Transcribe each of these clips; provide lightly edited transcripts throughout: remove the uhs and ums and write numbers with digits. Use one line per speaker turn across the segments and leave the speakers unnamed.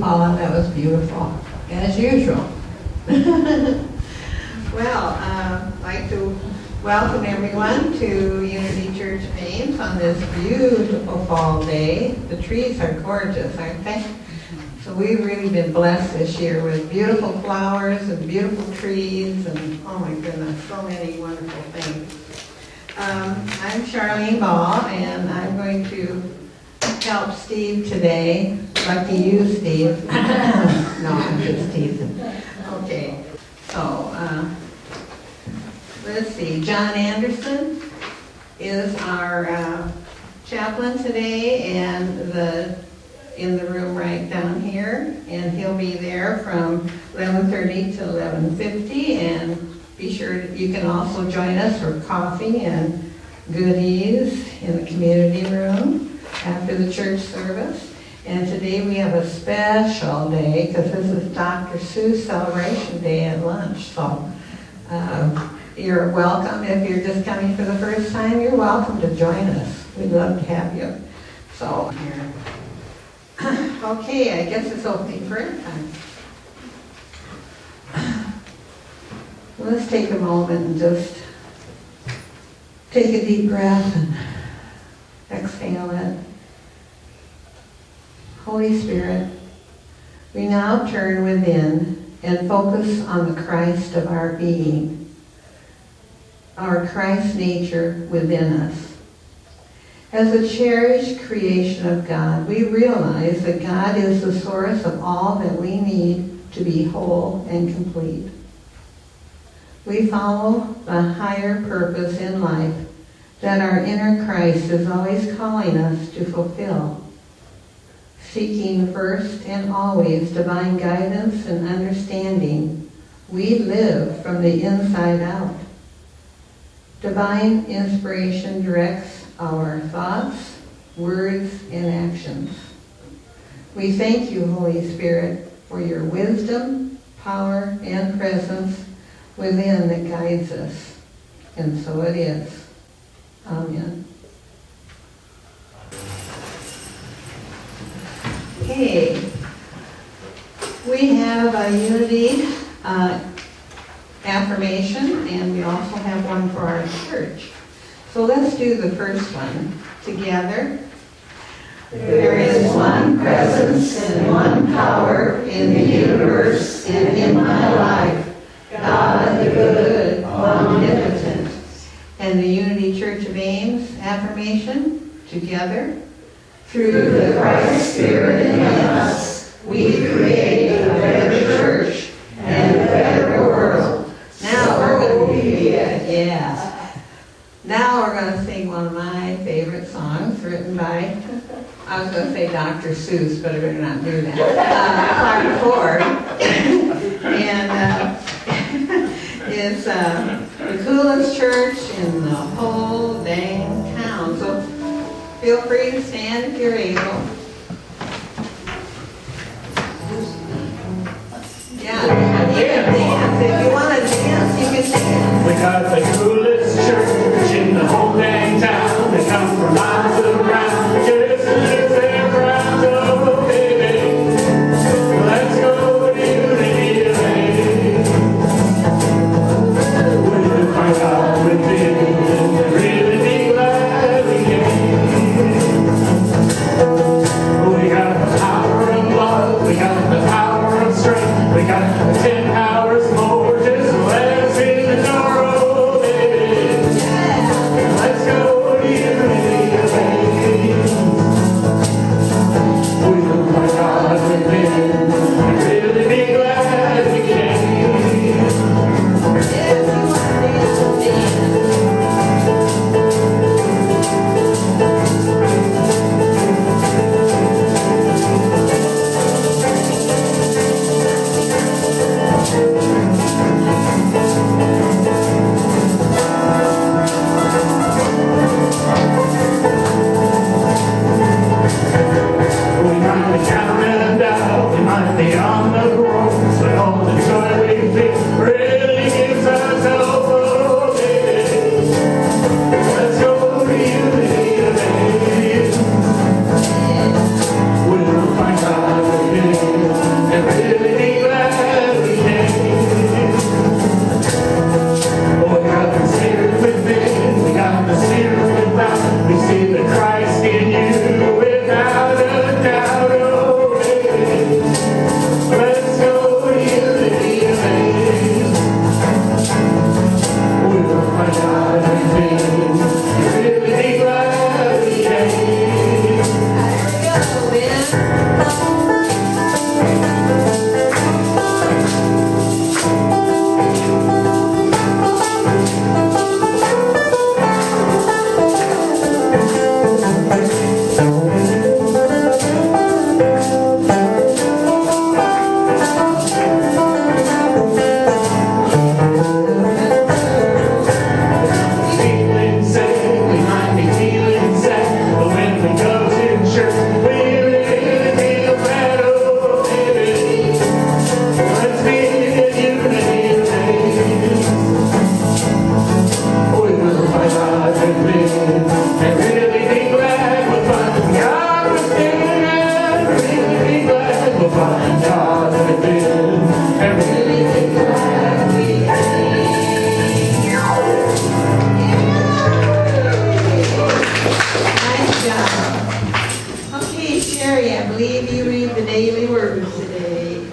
Paula. That was beautiful, as usual. Well, I'd like to welcome everyone to Unity Church of Ames on this beautiful fall day. The trees are gorgeous, aren't they? So we've really been blessed this year with beautiful flowers and beautiful trees and, oh my goodness, so many wonderful things. I'm Charlene Ball, and I'm going to help Steve today. Lucky you, Steve. No, I'm just teasing. Okay, so let's see. John Anderson is our chaplain today, and in the room right down here, and he'll be there from 11:30 to 11:50, and be sure you can also join us for coffee and goodies in the community room after the church service. And today we have a special day because this is Dr. Seuss Celebration Day at lunch. So you're welcome. If you're just coming for the first time, you're welcome to join us. We'd love to have you. So here. Okay, I guess it's opening prayer time. Let's take a moment and just take a deep breath and exhale it. Holy Spirit, we now turn within and focus on the Christ of our being, our Christ nature within us. As a cherished creation of God, we realize that God is the source of all that we need to be whole and complete. We follow the higher purpose in life that our inner Christ is always calling us to fulfill, seeking first and always divine guidance and understanding. We live from the inside out. Divine inspiration directs our thoughts, words, and actions. We thank you, Holy Spirit, for your wisdom, power, and presence within that guides us. And so it is. Amen. Okay. We have a unity affirmation, and we also have one for our church. So let's do the first one together. There is one presence and one power in the universe and in my life. God the good, omnipotent. And the Unity Church of Ames affirmation together. Through the Christ Spirit in us, we create a better church and a better world. Now we're going to Now we're going to sing one of my favorite songs written by, I was going to say Dr. Seuss, but I better not do that. Clark Ford. And it's the coolest church in the whole dang town. So feel free to stand if you're able. Yeah, you can dance. If you want to dance, you can dance.
We got the coolest church in the whole dang town. They come from miles around just to live their crowds. Oh, baby, let's go to Unity of Ames. We'll find out within and really be glad we came. We got the power of love, we got the power of strength, we got 10 hours more, just let us in the door, oh baby. God has been, and really glad we
Nice job. Okay, Sherry, I believe you read the daily words today.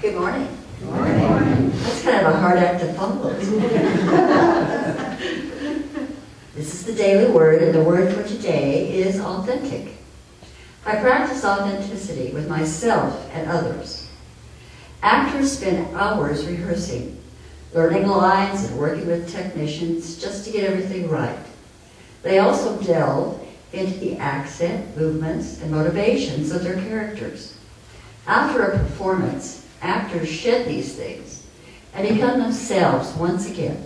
Good morning.
Good morning.
That's kind of a hard act to follow. This is the daily word, and the word for today is authentic. I practice authenticity with myself and others. Actors spend hours rehearsing, learning lines and working with technicians just to get everything right. They also delve into the accent, movements, and motivations of their characters. After a performance, actors shed these things and become themselves once again.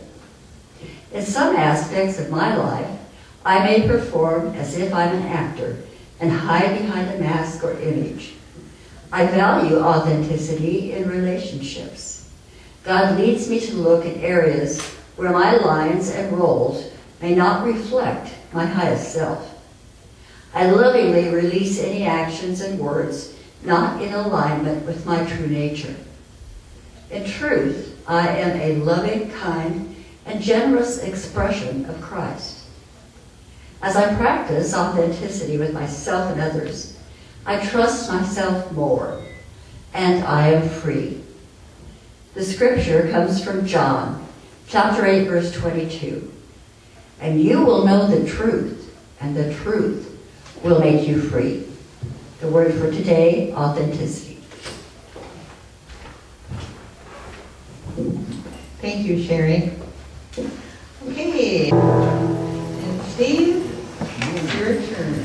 In some aspects of my life, I may perform as if I'm an actor and hide behind a mask or image. I value authenticity in relationships. God leads me to look at areas where my lines and roles may not reflect my highest self. I lovingly release any actions and words not in alignment with my true nature. In truth, I am a loving, kind, and generous expression of Christ. As I practice authenticity with myself and others, I trust myself more, and I am free. The scripture comes from John, chapter 8, verse 22. And you will know the truth, and the truth will make you free. The word for today, authenticity.
Thank you, Sherry. Okay. And Steve, it's your turn.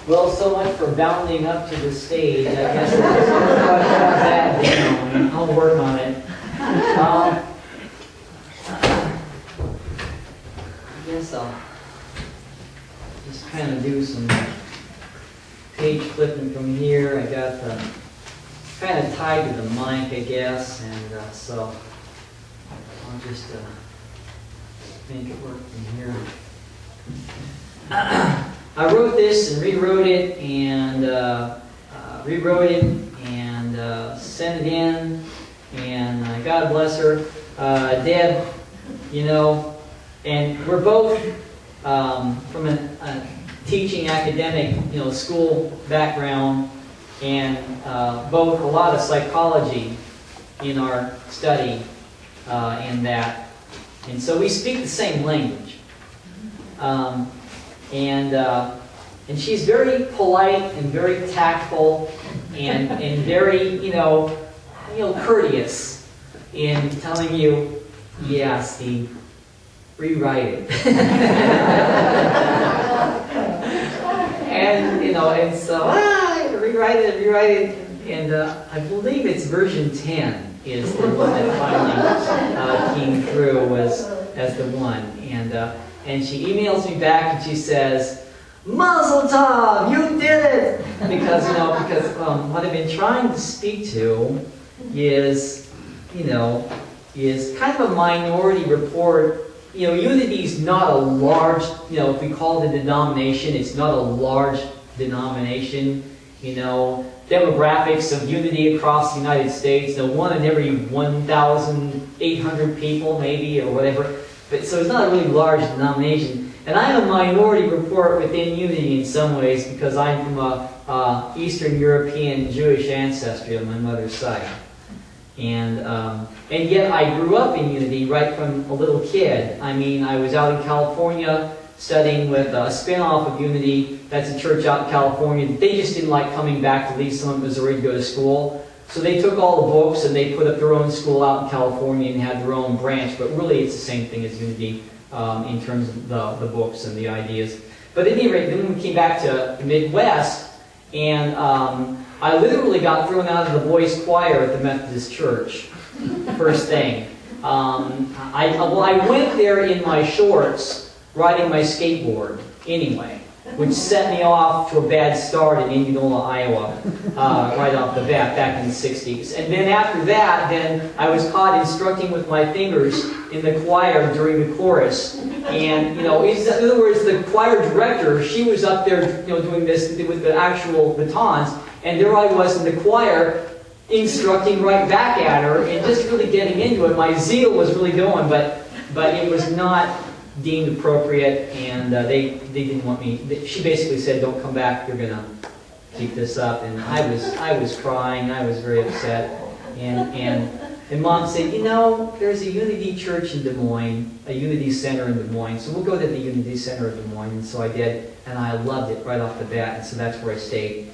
Well, so much for bounding up to the stage. I guess we'll just talk about that now, and I'll work on it. I guess I'll just kind of do some page flipping from here. I got the kind of tied to the mic, I guess, and so I'll just make it work from here. I wrote this and rewrote it and sent it in, and God bless her, Deb, you know, and we're both from a teaching academic, you know, school background, and both a lot of psychology in our study in that, and so we speak the same language. And she's very polite and very tactful and very, you know, courteous in telling you, yeah, Steve, rewrite it. And, you know, and so, rewrite it. And I believe it's version 10 is the one that finally came through as the one. And she emails me back and she says, Mazel tov, you did it! Because what I've been trying to speak to is kind of a minority report. You know, Unity is not a large, if we call it a denomination, it's not a large denomination. You know, demographics of Unity across the United States, one in every 1,800 people maybe, or whatever. But so it's not a really large denomination. And I'm a minority report within Unity in some ways because I'm from a Eastern European Jewish ancestry on my mother's side. And yet I grew up in Unity right from a little kid. I mean, I was out in California studying with a spin-off of Unity. That's a church out in California. They just didn't like coming back to Leeson, Missouri to go to school. So they took all the books and they put up their own school out in California and had their own branch. But really it's the same thing as Unity in terms of the books and the ideas. But at any rate, then we came back to the Midwest, and I literally got thrown out of the boys' choir at the Methodist Church, first thing. I went there in my shorts, riding my skateboard, anyway. which set me off to a bad start in Indianola, Iowa, right off the bat back in the 60s. And then after that, then I was caught instructing with my fingers in the choir during the chorus. And, in other words, the choir director, she was up there, doing this with the actual batons, and there I was in the choir instructing right back at her and just really getting into it. My zeal was really going, but it was not deemed appropriate, and they didn't want me. She basically said, "Don't come back. You're gonna keep this up." And I was crying. I was very upset. And Mom said, there's a Unity Church in Des Moines, a Unity Center in Des Moines, so we'll go to the Unity Center of Des Moines. And so I did, and I loved it right off the bat. And so that's where I stayed.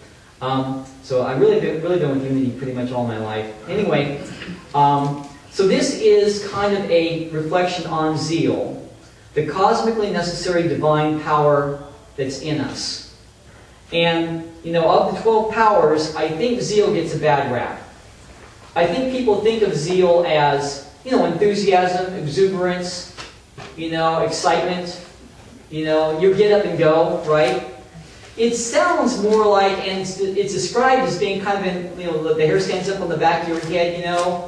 So I've really been with Unity pretty much all my life. Anyway, so this is kind of a reflection on zeal, the cosmically necessary divine power that's in us. And, of the 12 powers, I think zeal gets a bad rap. I think people think of zeal as, enthusiasm, exuberance, excitement, you get up and go, right? It sounds more like, and it's described as being kind of the hair stands up on the back of your head,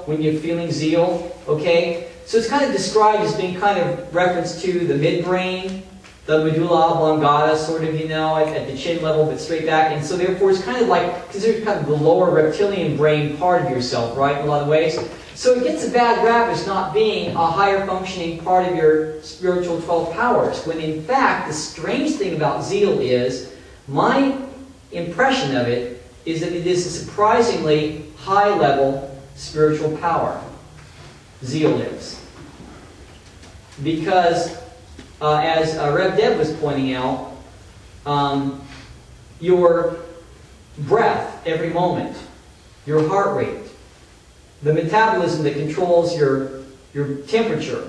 when you're feeling zeal, okay? So it's kind of described as being kind of reference to the midbrain, the medulla oblongata, sort of, at the chin level, but straight back. And so therefore it's kind of like considered kind of the lower reptilian brain part of yourself, right, in a lot of ways. So it gets a bad rap as not being a higher functioning part of your spiritual 12 powers, when in fact the strange thing about zeal is, my impression of it is that it is a surprisingly high-level spiritual power. Zeal is. Because, as Rev Deb was pointing out, your breath every moment, your heart rate, the metabolism that controls your temperature,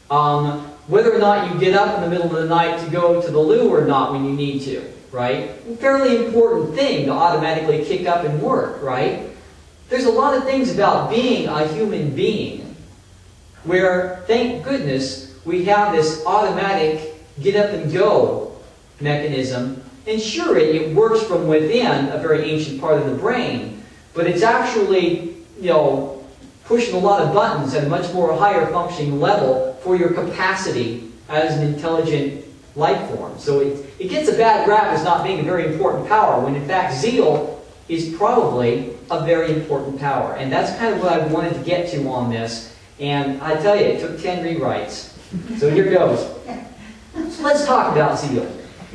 whether or not you get up in the middle of the night to go to the loo or not when you need to, right? Fairly important thing to automatically kick up and work, right? There's a lot of things about being a human being where, thank goodness, we have this automatic get up and go mechanism. And sure, it works from within a very ancient part of the brain, but it's actually, pushing a lot of buttons at a much more higher functioning level for your capacity as an intelligent life form. So it gets a bad rap as not being a very important power, when in fact zeal is probably a very important power. And that's kind of what I wanted to get to on this. And I tell you, it took 10 rewrites. So here goes. So let's talk about zeal.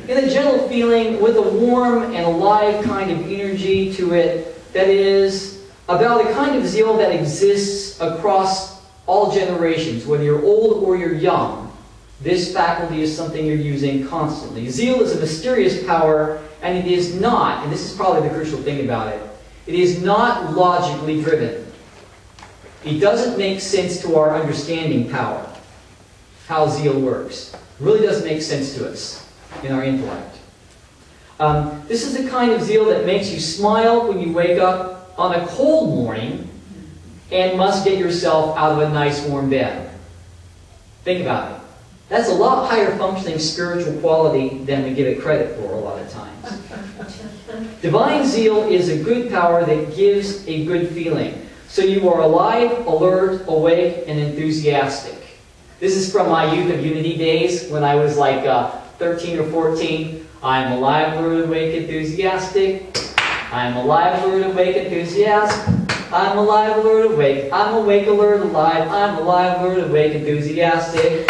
In a gentle feeling with a warm and alive kind of energy to it, that is about a kind of zeal that exists across all generations, whether you're old or you're young. This faculty is something you're using constantly. Zeal is a mysterious power, and it is not, and this is probably the crucial thing about it, it is not logically driven. It doesn't make sense to our understanding power, how zeal works. It really doesn't make sense to us in our intellect. This is the kind of zeal that makes you smile when you wake up on a cold morning and must get yourself out of a nice warm bed. Think about it. That's a lot higher functioning spiritual quality than we give it credit for a lot of times. Divine zeal is a good power that gives a good feeling. So you are alive, alert, awake, and enthusiastic. This is from my Youth of Unity days when I was like 13 or 14. I'm alive, alert, awake, enthusiastic. I'm alive, alert, awake, enthusiastic. I'm alive, alert, awake. I'm awake, alert, alive. I'm alive, alert, awake, enthusiastic.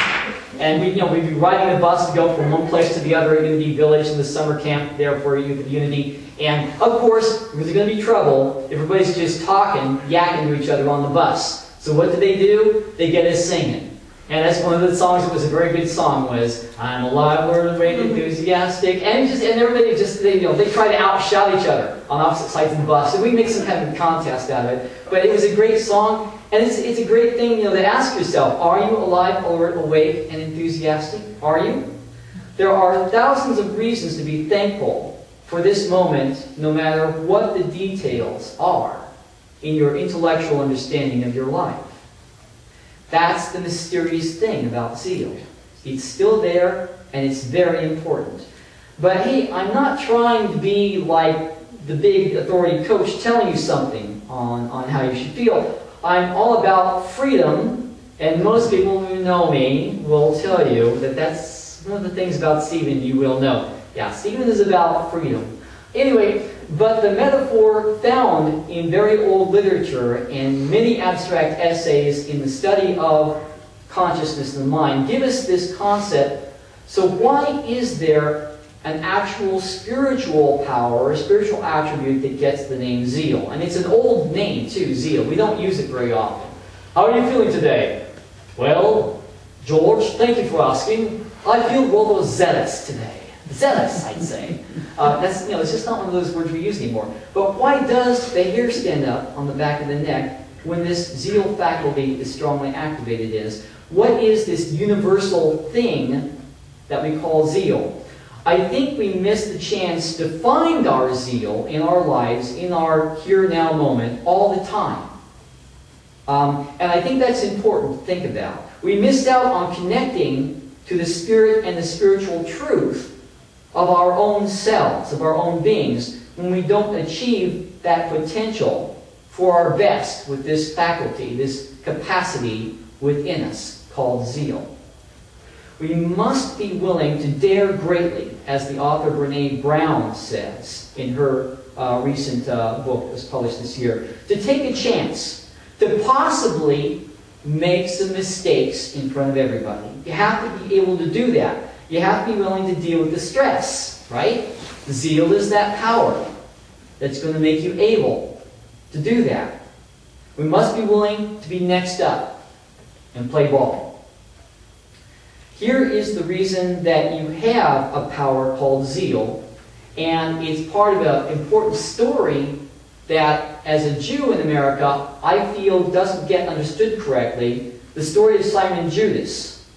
And we'd be riding the bus to go from one place to the other at Unity Village in the summer camp there for Youth of Unity. And of course, there's going to be trouble if everybody's just talking, yakking to each other on the bus. So what do? They get us singing. And that's one of the songs that was a very good song, was I'm alive, alert, awake, enthusiastic. And everybody they try to outshout each other on opposite sides of the bus. And we make some kind of contest out of it. But it was a great song. And it's a great thing, to ask yourself, are you alive, alert, awake, and enthusiastic? Are you? There are thousands of reasons to be thankful for this moment, no matter what the details are in your intellectual understanding of your life. That's the mysterious thing about zeal. It's still there, and it's very important. But hey, I'm not trying to be like the big authority coach telling you something on how you should feel. I'm all about freedom, and most people who know me will tell you that that's one of the things about Stephen you will know. Yeah, Stephen is about freedom. Anyway, but the metaphor found in very old literature and many abstract essays in the study of consciousness and the mind give us this concept. So why is there an actual spiritual power or spiritual attribute that gets the name zeal? And it's an old name too, zeal. We don't use it very often. How are you feeling today? Well, George, thank you for asking. I feel rather zealous today. Zealous, I'd say. It's just not one of those words we use anymore. But why does the hair stand up on the back of the neck when this zeal faculty is strongly activated? What is this universal thing that we call zeal? I think we miss the chance to find our zeal in our lives, in our here-now moment, all the time. And I think that's important to think about. We missed out on connecting to the spirit and the spiritual truth of our own selves, of our own beings, when we don't achieve that potential for our best with this faculty, this capacity within us called zeal. We must be willing to dare greatly, as the author Brene Brown says in her recent book that was published this year, to take a chance, to possibly make some mistakes in front of everybody. You have to be able to do that. You have to be willing to deal with the stress, right? Zeal is that power that's going to make you able to do that. We must be willing to be next up and play ball. Here is the reason that you have a power called zeal, and it's part of an important story that, as a Jew in America, I feel doesn't get understood correctly. The story of Simon Judas,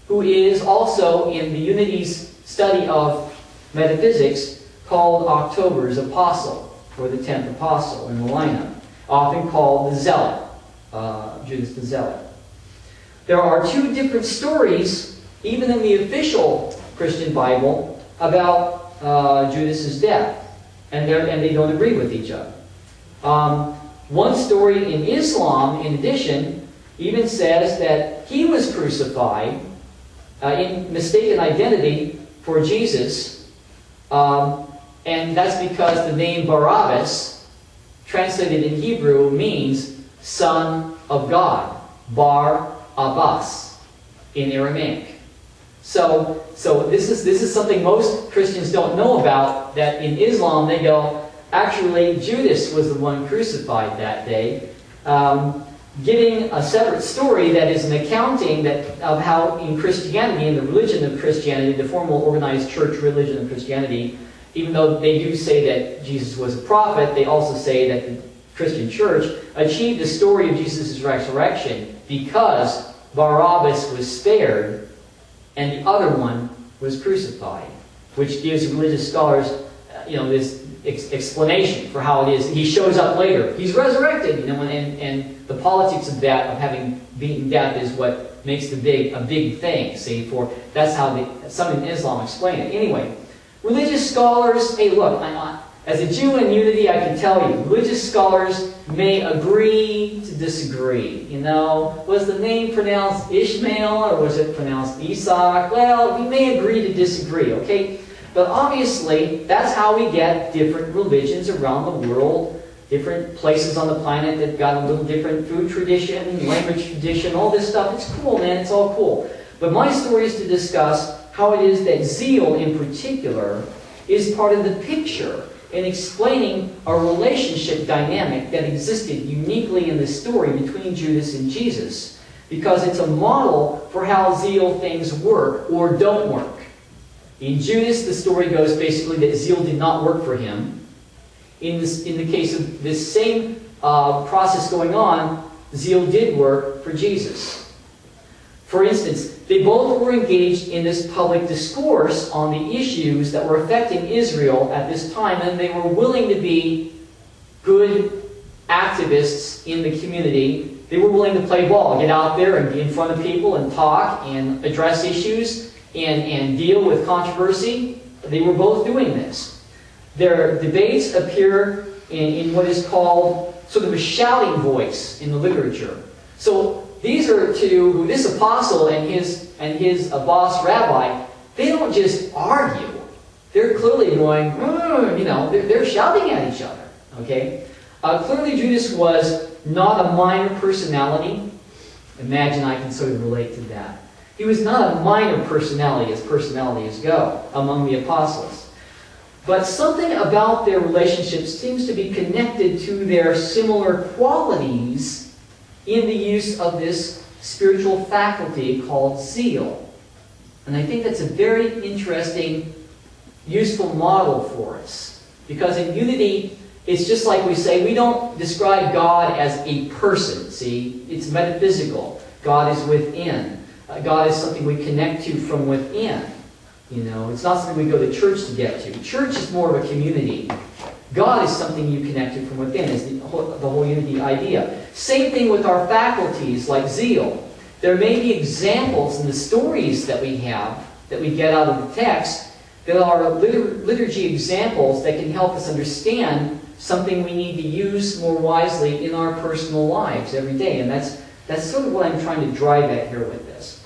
who is also in the Unity's study of metaphysics called October's Apostle, or the 10th Apostle in the lineup, often called the Zealot, Judas the Zealot. There are two different stories, even in the official Christian Bible, about Judas's death, and they don't agree with each other. One story in Islam, in addition, even says that he was crucified in mistaken identity for Jesus, and that's because the name Barabbas, translated in Hebrew, means son of God, Bar Abbas in Aramaic. So this is something most Christians don't know about, that in Islam they go, actually Judas was the one crucified that day, giving a separate story that is an accounting of how in Christianity, in the religion of Christianity, the formal organized church religion of Christianity, even though they do say that Jesus was a prophet, they also say that the Christian church achieved the story of Jesus' resurrection because Barabbas was spared and the other one was crucified, which gives religious scholars, this explanation for how it is. He shows up later. He's resurrected, and the politics of that, of having beaten death, is what makes a big thing. See, that's how some in Islam explain it. Anyway, religious scholars, hey, look, as a Jew in Unity, I can tell you, religious scholars may agree to disagree. Was the name pronounced Ishmael or was it pronounced Isaac? Well, we may agree to disagree, okay? But obviously, that's how we get different religions around the world, different places on the planet that got a little different food tradition, language tradition, all this stuff. It's cool, man. It's all cool. But my story is to discuss how it is that zeal, in particular, is part of the picture in explaining a relationship dynamic that existed uniquely in the story between Judas and Jesus, because it's a model for how zeal things work or don't work. In Judas, the story goes basically that zeal did not work for him. In the case of this same process going on, zeal did work for Jesus. For instance, they both were engaged in this public discourse on the issues that were affecting Israel at this time, and they were willing to be good activists in the community. They were willing to play ball, get out there and be in front of people and talk and address issues and deal with controversy. they were both doing this. Their debates appear in what is called sort of a shouting voice in the literature. So these are two, this apostle and his boss rabbi, they don't just argue. They're clearly going, they're shouting at each other. Okay? Clearly Judas was not a minor personality. Imagine I can sort of relate to that. He was not a minor personality as personalities go among the apostles. But something about their relationship seems to be connected to their similar qualities in the use of this spiritual faculty called zeal. And I think that's a very interesting, useful model for us. Because in unity, it's just like we say, we don't describe God as a person, see? It's metaphysical. God is within. God is something we connect to from within. It's not something we go to church to get to. Church is more of a community. God is something you connect to from within, is the whole unity idea. Same thing with our faculties, like zeal. There may be examples in the stories that we have, that we get out of the text, that are liturgy examples that can help us understand something we need to use more wisely in our personal lives every day. And that's sort of what I'm trying to drive at here with this.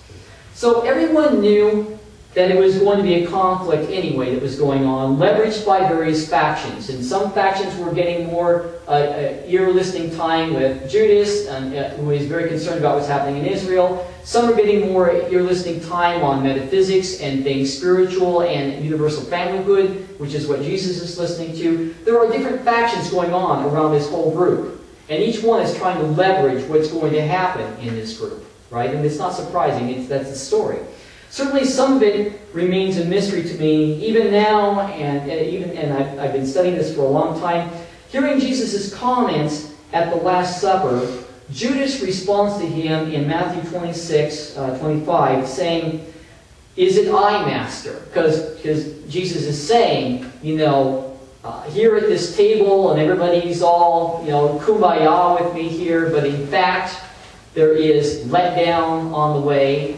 So everyone knew that it was going to be a conflict anyway that was going on, leveraged by various factions. And some factions were getting more ear-listening time with Judas, who is very concerned about what's happening in Israel. Some are getting more ear-listening time on metaphysics and things spiritual and universal familyhood, which is what Jesus is listening to. There are different factions going on around this whole group. And each one is trying to leverage what's going to happen in this group, right? And it's not surprising. That's the story. Certainly some of it remains a mystery to me, even now, and I've been studying this for a long time. Hearing Jesus' comments at the Last Supper, Judas responds to him in Matthew 26:25, saying, "Is it I, Master?" Because Jesus is saying, here at this table, and everybody's all, kumbaya with me here, but in fact, there is letdown on the way.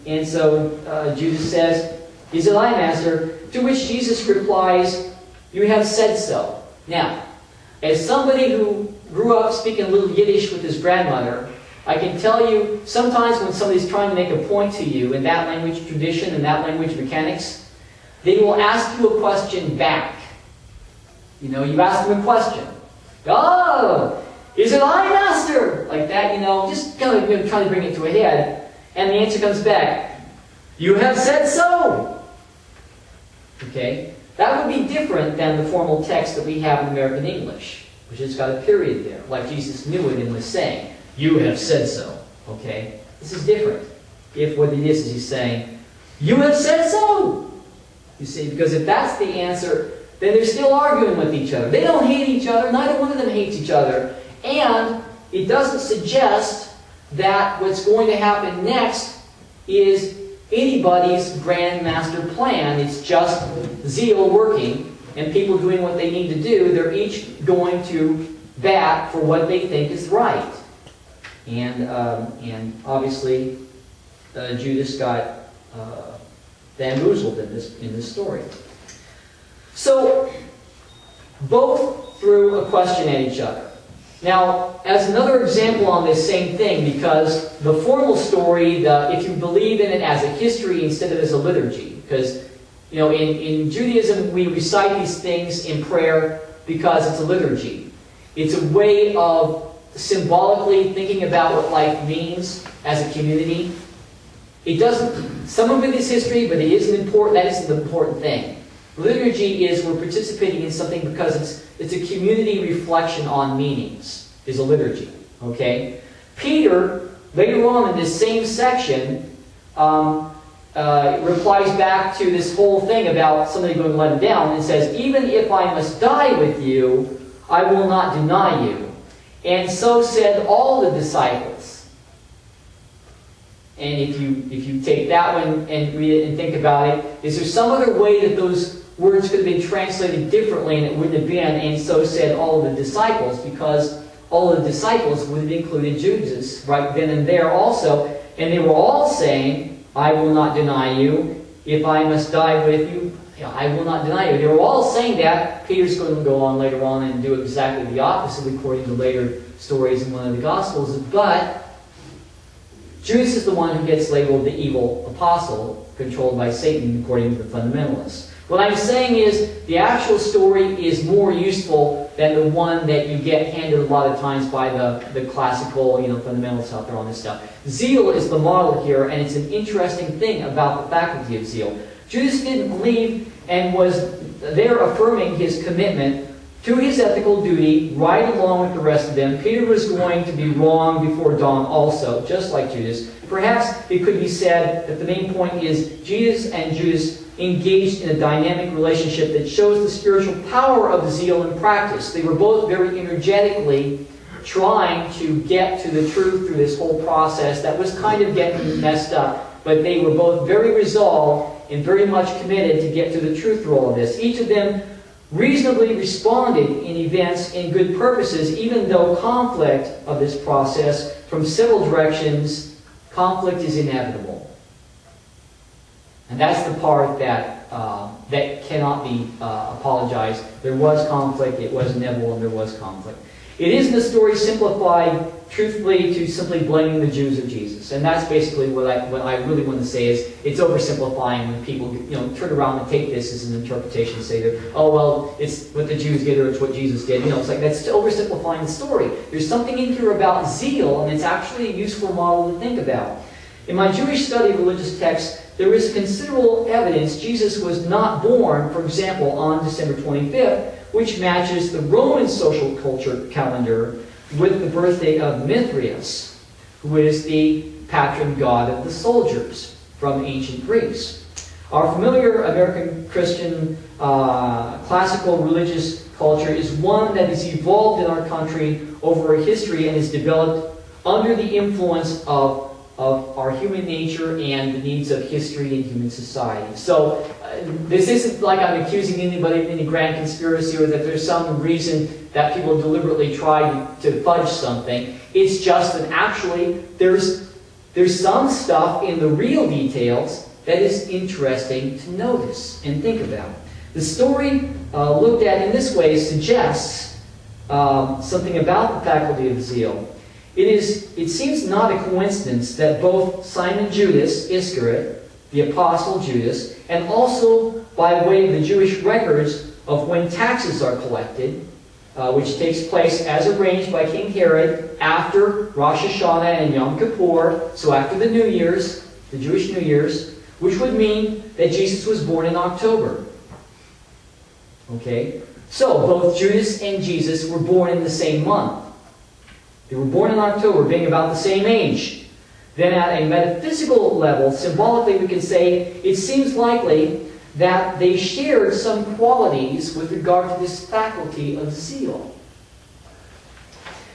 And so Judas says, "Is it I, Master?" To which Jesus replies, "You have said so." Now, as somebody who grew up speaking a little Yiddish with his grandmother, I can tell you, sometimes when somebody's trying to make a point to you in that language tradition and that language mechanics, they will ask you a question back. You ask them a question. "Oh, is it I, Master?" Like that, just kind of trying to bring it to a head. And the answer comes back, "You have said so." Okay? That would be different than the formal text that we have in American English, which has got a period there, like Jesus knew it and was saying, "You have said so." Okay? This is different. If what it is he's saying, "You have said so." You see, because if that's the answer, then they're still arguing with each other. They don't hate each other. Neither one of them hates each other. And it doesn't suggest that what's going to happen next is anybody's grand master plan. It's just zeal working and people doing what they need to do. They're each going to bat for what they think is right. And obviously Judas got bamboozled in this story. So both threw a question at each other. Now, as another example on this same thing, because the formal story, if you believe in it as a history instead of as a liturgy, because in Judaism we recite these things in prayer because it's a liturgy. It's a way of symbolically thinking about what life means as a community. It doesn't. Some of it is history, but it isn't important. That isn't the important thing. Liturgy is we're participating in something because it's a community reflection on meanings, is a liturgy. Okay? Peter, later on in this same section, replies back to this whole thing about somebody going to let him down and says, "Even if I must die with you, I will not deny you. And so said all the disciples." And if you take that one and read it and think about it, is there some other way that those words could have been translated differently and it wouldn't have been, "and so said all of the disciples," because all of the disciples would have included Judas right then and there also, and they were all saying, "I will not deny you," if I must die with you, I will not deny you. They were all saying that. Peter's going to go on later on and do exactly the opposite according to later stories in one of the Gospels. But Judas is the one who gets labeled the evil apostle, controlled by Satan, according to the fundamentalists. What I'm saying is the actual story is more useful than the one that you get handed a lot of times by the classical fundamentalists out there on this stuff. Zeal is the model here, and it's an interesting thing about the faculty of zeal. Judas didn't believe and was there affirming his commitment to his ethical duty right along with the rest of them. Peter was going to be wrong before dawn also, just like Judas. Perhaps it could be said that the main point is Jesus and Judas engaged in a dynamic relationship that shows the spiritual power of zeal and practice. They were both very energetically trying to get to the truth through this whole process that was kind of getting messed up, but they were both very resolved and very much committed to get to the truth through all of this. Each of them reasonably responded in events in good purposes, even though conflict of this process from several directions, conflict is inevitable. And that's the part that that cannot be apologized. There was conflict, it was inevitable, and there was conflict. It isn't a story simplified, truthfully, to simply blaming the Jews or Jesus. And that's basically what I really want to say is it's oversimplifying when people turn around and take this as an interpretation and say that, oh, well, it's what the Jews did or it's what Jesus did. It's like that's oversimplifying the story. There's something in here about zeal, and it's actually a useful model to think about. In my Jewish study of religious texts, there is considerable evidence Jesus was not born, for example, on December 25th, which matches the Roman social culture calendar with the birthday of Mithridates, who is the patron god of the soldiers from ancient Greece. Our familiar American Christian classical religious culture is one that has evolved in our country over history and is developed under the influence of our human nature and the needs of history and human society. So this isn't like I'm accusing anybody of any grand conspiracy or that there's some reason that people deliberately try to fudge something. It's just that actually there's some stuff in the real details that is interesting to notice and think about. The story looked at in this way suggests something about the faculty of zeal. It seems not a coincidence that both Simon Judas Iscariot, the apostle Judas, and also by way of the Jewish records of when taxes are collected, which takes place as arranged by King Herod after Rosh Hashanah and Yom Kippur, so after the New Year's, the Jewish New Year's, which would mean that Jesus was born in October. Okay? So, both Judas and Jesus were born in the same month. They were born in October, being about the same age. Then at a metaphysical level, symbolically we can say, it seems likely that they shared some qualities with regard to this faculty of zeal.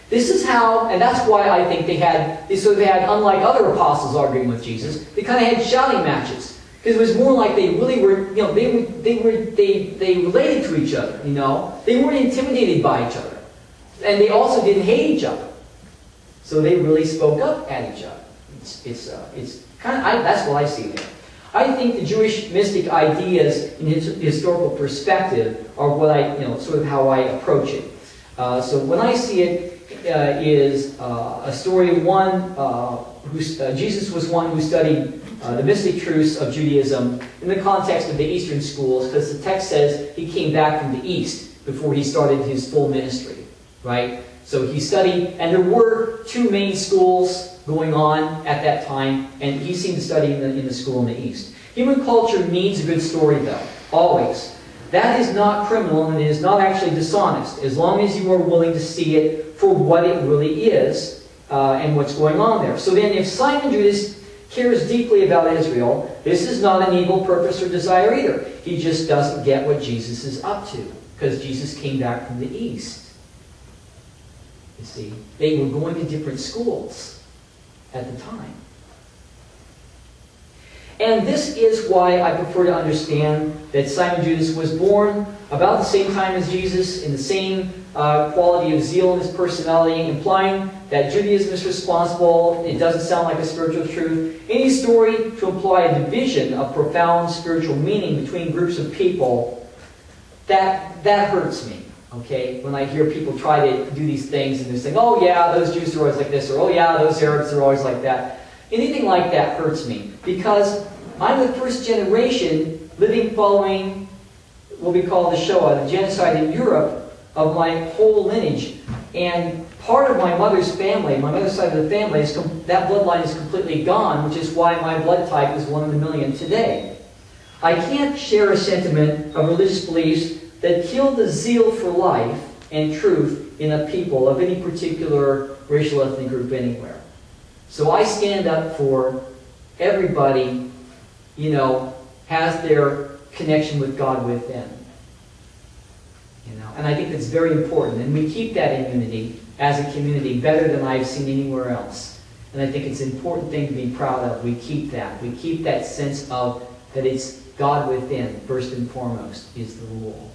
This is how, and that's why I think they had, unlike other apostles arguing with Jesus, they kind of had shouting matches. Because it was more like they really were, they related to each other, They weren't intimidated by each other. And they also didn't hate each other. So they really spoke up at each other. It's kind of, that's what I see there. I think the Jewish mystic ideas in historical perspective are what sort of how I approach it. So when I see it is a story of one Jesus was one who studied the mystic truths of Judaism in the context of the Eastern schools, because the text says he came back from the East before he started his full ministry, right? So he studied, and there were two main schools going on at that time, and he seemed to study in the school in the East. Human culture needs a good story, though, always. That is not criminal, and it is not actually dishonest, as long as you are willing to see it for what it really is and what's going on there. So then, if Simon Judas cares deeply about Israel, this is not an evil purpose or desire either. He just doesn't get what Jesus is up to, because Jesus came back from the East. You see, they were going to different schools at the time. And this is why I prefer to understand that Simon Judas was born about the same time as Jesus, in the same quality of zeal in his personality, implying that Judaism is responsible. It doesn't sound like a spiritual truth. Any story to imply a division of profound spiritual meaning between groups of people, that hurts me. Okay, when I hear people try to do these things and they're saying, oh yeah, those Jews are always like this, or oh yeah, those Arabs are always like that. Anything like that hurts me, because I'm the first generation living following what we call the Shoah, the genocide in Europe, of my whole lineage. And part of my mother's family, my mother's side of the family, that bloodline is completely gone, which is why my blood type is 1 in a million today. I can't share a sentiment of religious beliefs that kill the zeal for life and truth in a people of any particular racial ethnic group anywhere. So I stand up for everybody, has their connection with God within. And I think that's very important. And we keep that in unity as a community better than I've seen anywhere else. And I think it's an important thing to be proud of. We keep that. We keep that sense of that it's God within, first and foremost, is the rule.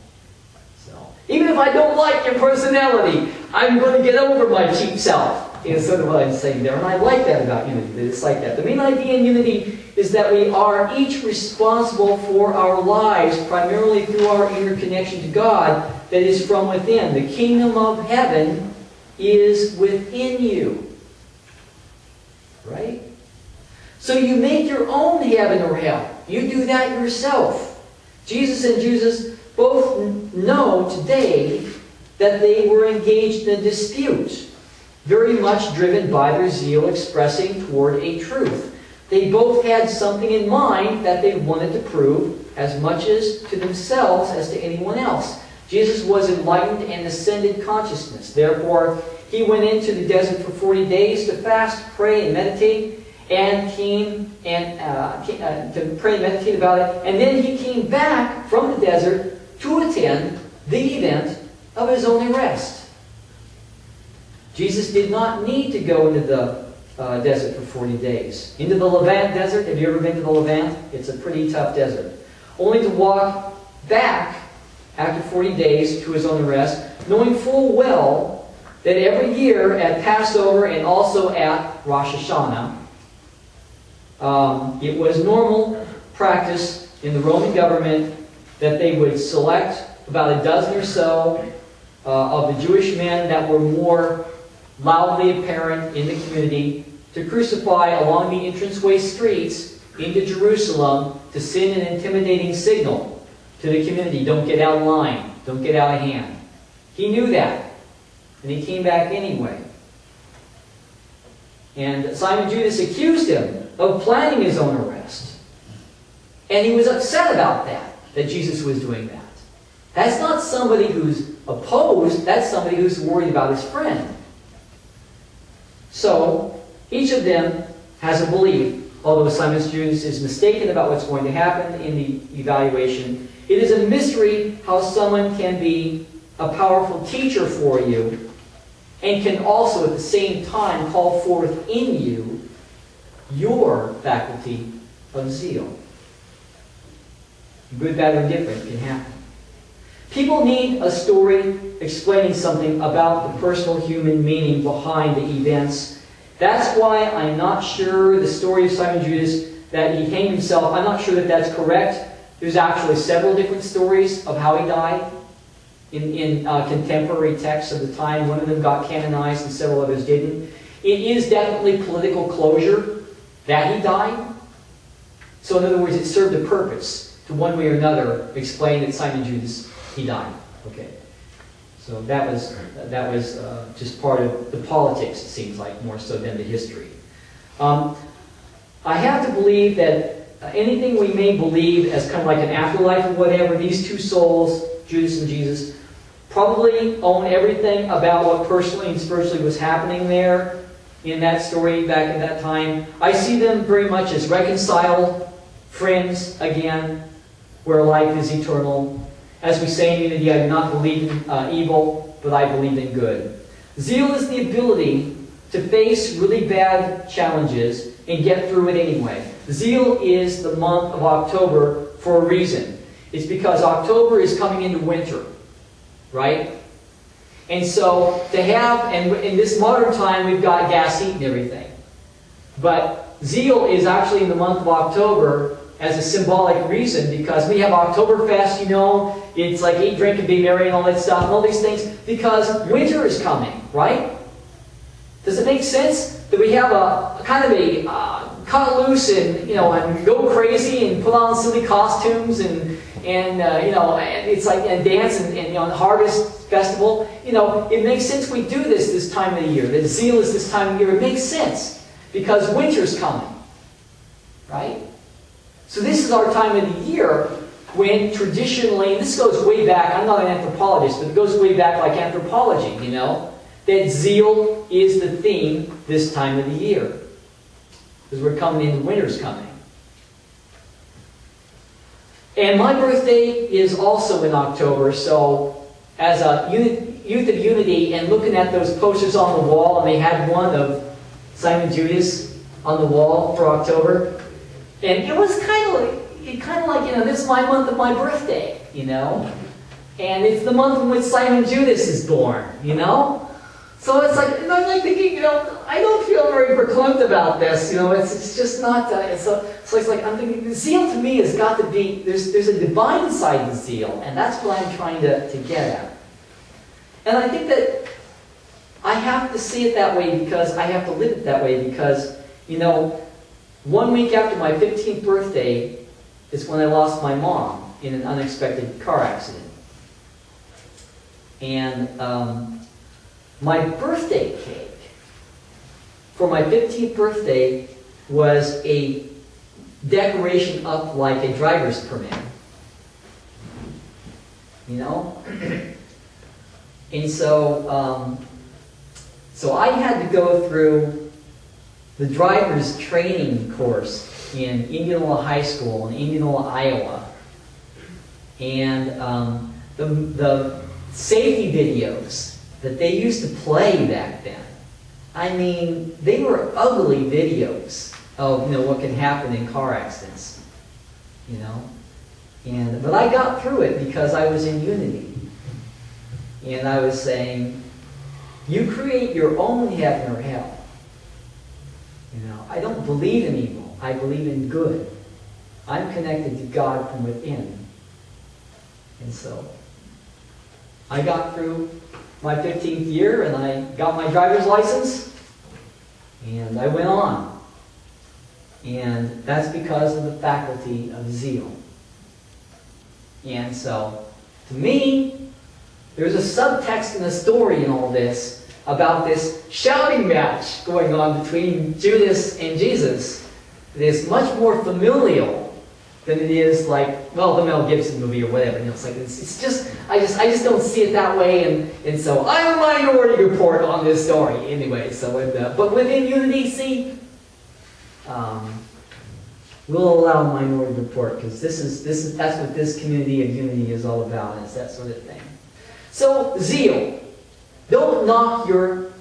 So, even if I don't like your personality, I'm going to get over my cheap self. Is sort of what I'm saying there. And I like that about unity, that it's like that. The main idea in unity is that we are each responsible for our lives, primarily through our inner connection to God that is from within. The kingdom of heaven is within you. Right? So you make your own heaven or hell. You do that yourself. Jesus and Judas both know today that they were engaged in a dispute, very much driven by their zeal expressing toward a truth. They both had something in mind that they wanted to prove as much as to themselves as to anyone else. Jesus was enlightened and ascended consciousness. Therefore, he went into the desert for 40 days to fast, pray, and meditate, and came and to pray and meditate about it. And then he came back from the desert to attend the event of his own arrest. Jesus did not need to go into the desert for 40 days. Into the Levant desert. Have you ever been to the Levant? It's a pretty tough desert. Only to walk back after 40 days to his own arrest, knowing full well that every year at Passover and also at Rosh Hashanah, it was normal practice in the Roman government that they would select about a dozen or so of the Jewish men that were more loudly apparent in the community to crucify along the entranceway streets into Jerusalem to send an intimidating signal to the community. Don't get out of line. Don't get out of hand. He knew that. And he came back anyway. And Simon Judas accused him of planning his own arrest. And he was upset about that Jesus was doing that. That's not somebody who's opposed. That's somebody who's worried about his friend. So, each of them has a belief, although Simon Judas is mistaken about what's going to happen in the evaluation. It is a mystery how someone can be a powerful teacher for you and can also at the same time call forth in you your faculty of zeal. Good, bad, or indifferent can happen. People need a story explaining something about the personal human meaning behind the events. That's why I'm not sure the story of Simon Judas, that he hanged himself, I'm not sure that that's correct. There's actually several different stories of how he died in contemporary texts of the time. One of them got canonized and several others didn't. It is definitely political closure that he died. So in other words, it served a purpose to one way or another explain that Simon Judas, he died. Okay. So that was just part of the politics, it seems like, more so than the history. I have to believe that anything we may believe as kind of like an afterlife or whatever, these two souls, Judas and Jesus, probably own everything about what personally and spiritually was happening there in that story back at that time. I see them very much as reconciled friends again, where life is eternal. As we say in unity, I do not believe in evil, but I believe in good. Zeal is the ability to face really bad challenges and get through it anyway. Zeal is the month of October for a reason. It's because October is coming into winter, right? And so to have, and in this modern time, we've got gas heat and everything. But zeal is actually in the month of October as a symbolic reason, because we have Oktoberfest, you know, it's like eat, drink, and be merry and all that stuff, and all these things, because winter is coming, right? Does it make sense that we have a kind of a cut loose and, you know, and go crazy and put on silly costumes and you know, and it's like and dance and you know, the harvest festival? You know, it makes sense we do this time of the year. That zeal is this time of year. It makes sense because winter's coming, right? So this is our time of the year when traditionally, and this goes way back, I'm not an anthropologist, but it goes way back like anthropology, you know, that zeal is the theme this time of the year. Because we're coming in, winter's coming. And my birthday is also in October, so as a Youth of Unity and looking at those posters on the wall, and they had one of Simon Judas on the wall for October, and it was kind of like, you know, this is my month of my birthday, you know, and it's the month in which Simon Judas is born, you know. So it's like, and I'm like thinking, you know, I don't feel very verklempt about this, you know, it's just not, so it's like, I'm thinking, zeal to me has got to be, there's a divine side to zeal, and that's what I'm trying to get at. And I think that I have to see it that way because I have to live it that way because, you know, 1 week after my 15th birthday is when I lost my mom in an unexpected car accident. And my birthday cake for my 15th birthday was a decoration up like a driver's permit. You know? And so, so I had to go through the driver's training course in Indianola High School in Indianola, Iowa. And the safety videos that they used to play back then, I mean, they were ugly videos of, you know, what can happen in car accidents, you know. But I got through it because I was in unity. And I was saying, you create your own heaven or hell. You know, I don't believe in evil. I believe in good. I'm connected to God from within. And so, I got through my 15th year and I got my driver's license and I went on. And that's because of the faculty of zeal. And so, to me, there's a subtext in the story in all this about this shouting match going on between Judas and Jesus that is much more familial than it is like, well, the Mel Gibson movie or whatever. You know, it's like it's just I just don't see it that way, and so I'm a minority report on this story anyway. So, but within Unity, see, we'll allow a minority report because that's what this community of Unity is all about. Is that sort of thing. So zeal. Don't knock your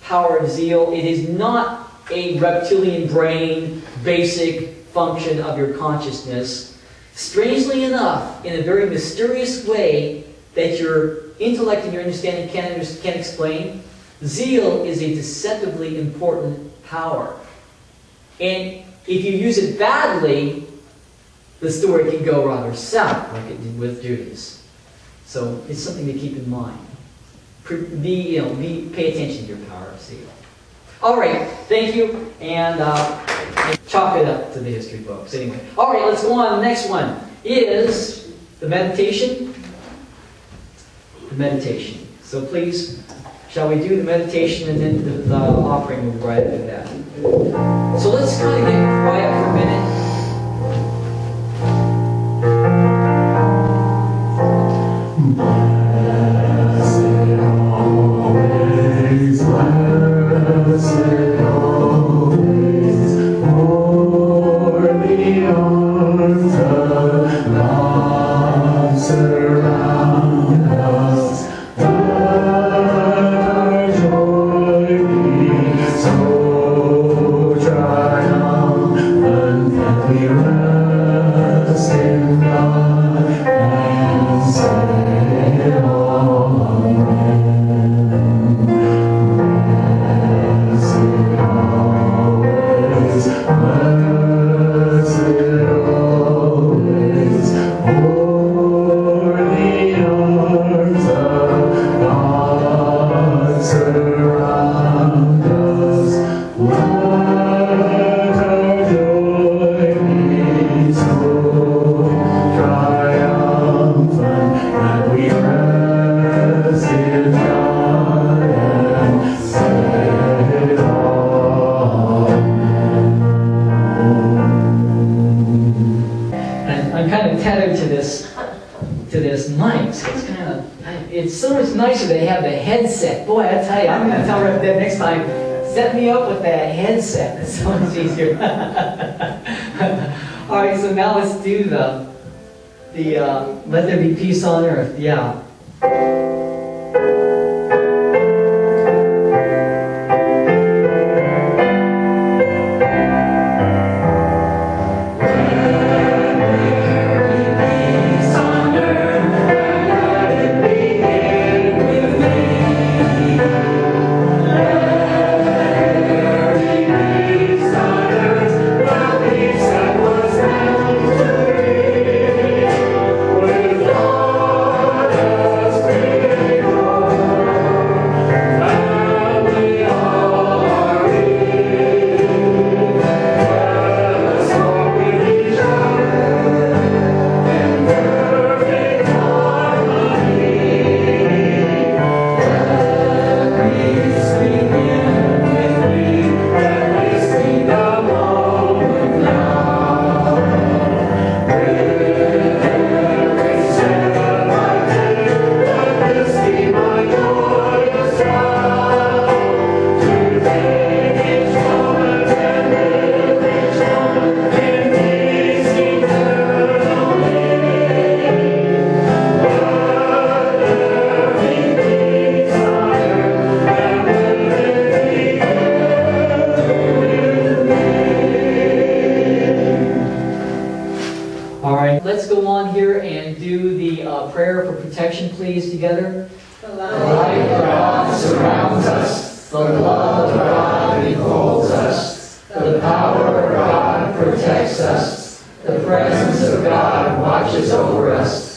power of zeal. It is not a reptilian brain, basic function of your consciousness. Strangely enough, in a very mysterious way that your intellect and your understanding can't explain, zeal is a deceptively important power. And if you use it badly, the story can go rather south, like it did with Judas. So it's something to keep in mind. Pay attention to your power of zeal. All right, thank you, and chalk it up to the history books. Anyway, all right, let's go on. The next one is the meditation. The meditation. So please, shall we do the meditation and then the offering will be right after that. So let's kind of get quiet for a minute. it's so much nicer they have the headset. Boy, I tell you, I'm going to tell Rev Deb next time, set me up with that headset. That's so much easier. All right, so now let's do the Let There Be Peace on Earth. Yeah. Prayer for protection, please, together.
The light of God surrounds us. The love of God enfolds us. The power of God protects us. The presence of God watches over us.